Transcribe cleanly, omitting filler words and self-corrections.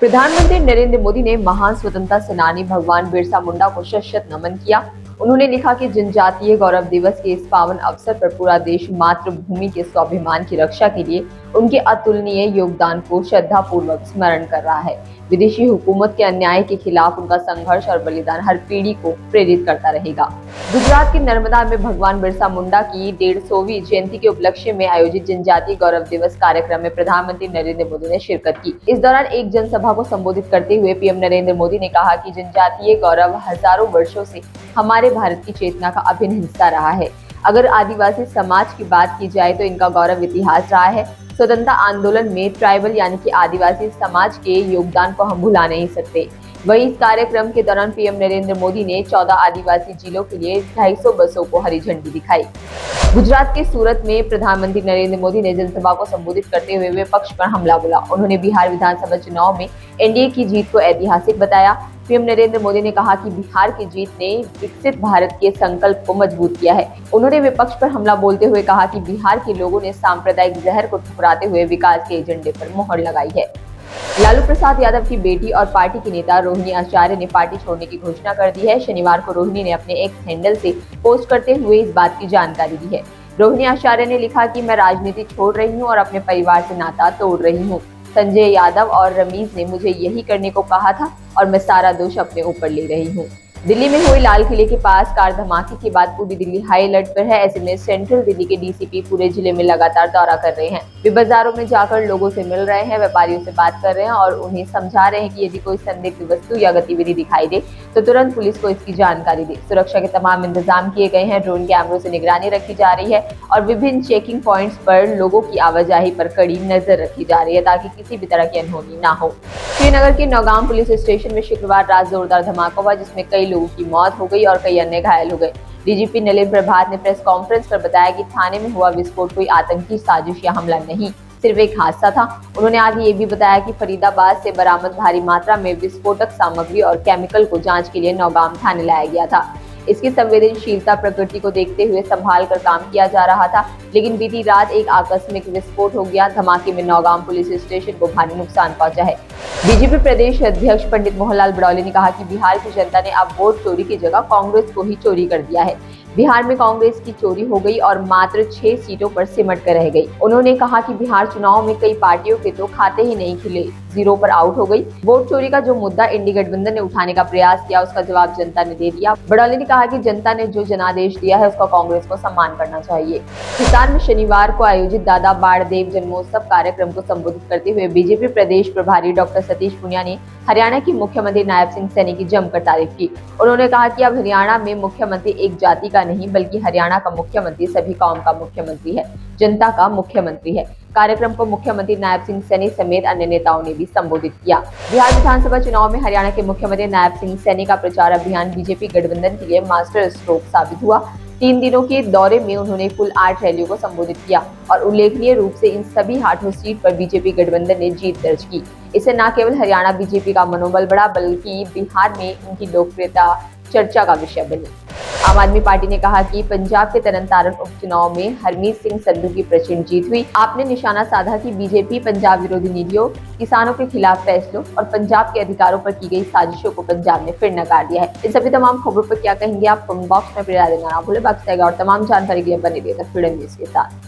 प्रधानमंत्री नरेंद्र मोदी ने महान स्वतंत्रता सेनानी भगवान बिरसा मुंडा को शत-शत नमन किया। उन्होंने लिखा कि जनजातीय गौरव दिवस के इस पावन अवसर पर पूरा देश मातृभूमि के स्वाभिमान की रक्षा के लिए उनके अतुलनीय योगदान को श्रद्धापूर्वक स्मरण कर रहा है। विदेशी हुकूमत के अन्याय के खिलाफ उनका संघर्ष और बलिदान हर पीढ़ी को प्रेरित करता रहेगा। गुजरात के नर्मदा में भगवान बिरसा मुंडा की 150वीं जयंती के उपलक्ष्य में आयोजित जनजातीय गौरव दिवस कार्यक्रम में प्रधानमंत्री नरेंद्र मोदी ने शिरकत की। इस दौरान एक जनसभा को संबोधित करते हुए पीएम नरेंद्र मोदी ने कहा कि जनजातीय गौरव हजारों वर्षों से हमारे भारत की चेतना का अभिन्न हिस्सा रहा है। अगर आदिवासी समाज की बात की जाए तो इनका गौरव इतिहास रहा है। स्वतंत्रता आंदोलन में ट्राइबल यानी कि आदिवासी समाज के योगदान को हम भुला नहीं सकते। वहीं इस कार्यक्रम के दौरान पीएम नरेंद्र मोदी ने 14 आदिवासी जिलों के लिए 250 बसों को हरी झंडी दिखाई। गुजरात के सूरत में प्रधानमंत्री नरेंद्र मोदी ने जनसभा को संबोधित करते हुए विपक्ष पर हमला बोला। उन्होंने बिहार विधानसभा चुनाव में एनडीए की जीत को ऐतिहासिक बताया। पीएम नरेंद्र मोदी ने कहा कि बिहार की जीत ने विकसित भारत के संकल्प को मजबूत किया है। उन्होंने विपक्ष पर हमला बोलते हुए कहा कि बिहार के लोगों ने सांप्रदायिक जहर को ठुकराते हुए विकास के एजेंडे पर मोहर लगाई है। लालू प्रसाद यादव की बेटी और पार्टी की नेता रोहिणी आचार्य ने पार्टी छोड़ने की घोषणा कर दी है। शनिवार को रोहिणी ने अपने एक्स हैंडल से पोस्ट करते हुए इस बात की जानकारी दी है। रोहिणी आचार्य ने लिखा कि मैं राजनीति छोड़ रही हूं और अपने परिवार से नाता तोड़ रही हूं। संजय यादव और रमीज ने मुझे यही करने को कहा था और मैं सारा दोष अपने ऊपर ले रही हूँ। दिल्ली में हुए लाल किले के पास कार धमाके के बाद पूरी दिल्ली हाई अलर्ट पर है। ऐसे में सेंट्रल दिल्ली के डीसीपी पूरे जिले में लगातार दौरा कर रहे हैं। वे बाजारों में जाकर लोगों से मिल रहे हैं, व्यापारियों से बात कर रहे हैं और उन्हें समझा रहे हैं कि यदि कोई संदिग्ध वस्तु या गतिविधि दिखाई दे तो तुरंत पुलिस को इसकी जानकारी दे। सुरक्षा के तमाम इंतजाम किए गए हैं। ड्रोन कैमरों से निगरानी रखी जा रही है और विभिन्न चेकिंग पॉइंट्स पर लोगों की आवाजाही पर कड़ी नजर रखी जा रही है ताकि किसी भी तरह की अनहोनी ना हो। श्रीनगर के नौगाम पुलिस स्टेशन में शुक्रवार रात जोरदार धमाका हुआ जिसमें कई लोगों की मौत हो गई और कई अन्य घायल हो गए। डीजीपी नलिन प्रभात ने प्रेस कॉन्फ्रेंस पर बताया कि थाने में हुआ विस्फोट कोई आतंकी साजिश या हमला नहीं, सिर्फ एक हादसा था। उन्होंने आगे ये भी बताया कि फरीदाबाद से बरामद भारी मात्रा में विस्फोटक सामग्री और केमिकल को जांच के लिए नौगाम थाने लाया गया था। इसकी संवेदनशीलता प्रकृति को देखते हुए संभाल कर काम किया जा रहा था, लेकिन बीती रात एक आकस्मिक विस्फोट हो गया। धमाके में नौगाम पुलिस स्टेशन को भारी नुकसान पहुंचा है। बीजेपी प्रदेश अध्यक्ष पंडित मोहनलाल बड़ौली ने कहा कि बिहार की जनता ने अब वोट चोरी की जगह कांग्रेस को ही चोरी कर दिया है। बिहार में कांग्रेस की चोरी हो गई और मात्र 6 सीटों पर सिमट कर रह गई। उन्होंने कहा कि बिहार चुनाव में कई पार्टियों के तो खाते ही नहीं खिले, जीरो पर आउट हो गई। वोट चोरी का जो मुद्दा इंडी गठबंधन ने उठाने का प्रयास किया उसका जवाब जनता ने दे दिया। बड़ौली ने कहा कि जनता ने जो जनादेश दिया है उसका कांग्रेस को सम्मान करना चाहिए। हिसार में शनिवार को आयोजित दादा बाणदेव जन्मोत्सव कार्यक्रम को संबोधित करते हुए बीजेपी प्रदेश प्रभारी डॉक्टर सतीश पूनिया ने हरियाणा की मुख्यमंत्री नायब सिंह सैनी की जमकर तारीफ की। उन्होंने कहा कि अब हरियाणा में मुख्यमंत्री एक जाति का नहीं बल्कि हरियाणा का मुख्यमंत्री सभी कौम का मुख्यमंत्री है, जनता का मुख्यमंत्री है। कार्यक्रम को मुख्यमंत्री नायब सिंह सैनी समेत अन्य नेताओं ने भी संबोधित किया। बिहार विधानसभा चुनाव में हरियाणा के मुख्यमंत्री नायब सिंह सैनी का प्रचार अभियान बीजेपी गठबंधन के लिए मास्टर स्ट्रोक साबित हुआ। 3 दिनों के दौरे में उन्होंने कुल 8 रैलियों को संबोधित किया और उल्लेखनीय रूप से इन सभी 8 सीट पर बीजेपी गठबंधन ने जीत दर्ज की। इससे न केवल हरियाणा बीजेपी का मनोबल बढ़ा बल्कि बिहार में उनकी लोकप्रियता चर्चा का विषय बनी। आम आदमी पार्टी ने कहा कि पंजाब के तरनतारन उपचुनाव में हरमीत सिंह संधू की प्रचंड जीत हुई। आपने निशाना साधा कि बीजेपी पंजाब विरोधी नीतियों, किसानों के खिलाफ फैसलों और पंजाब के अधिकारों पर की गई साजिशों को पंजाब ने फिर नकार दिया है। इन सभी तमाम खबरों पर क्या कहेंगे आप कमेंट बॉक्स में राय देना ना भूलें। बाकी और तमाम जानकारी के लिए बने रहिए द फ्रीडम न्यूज़ के साथ।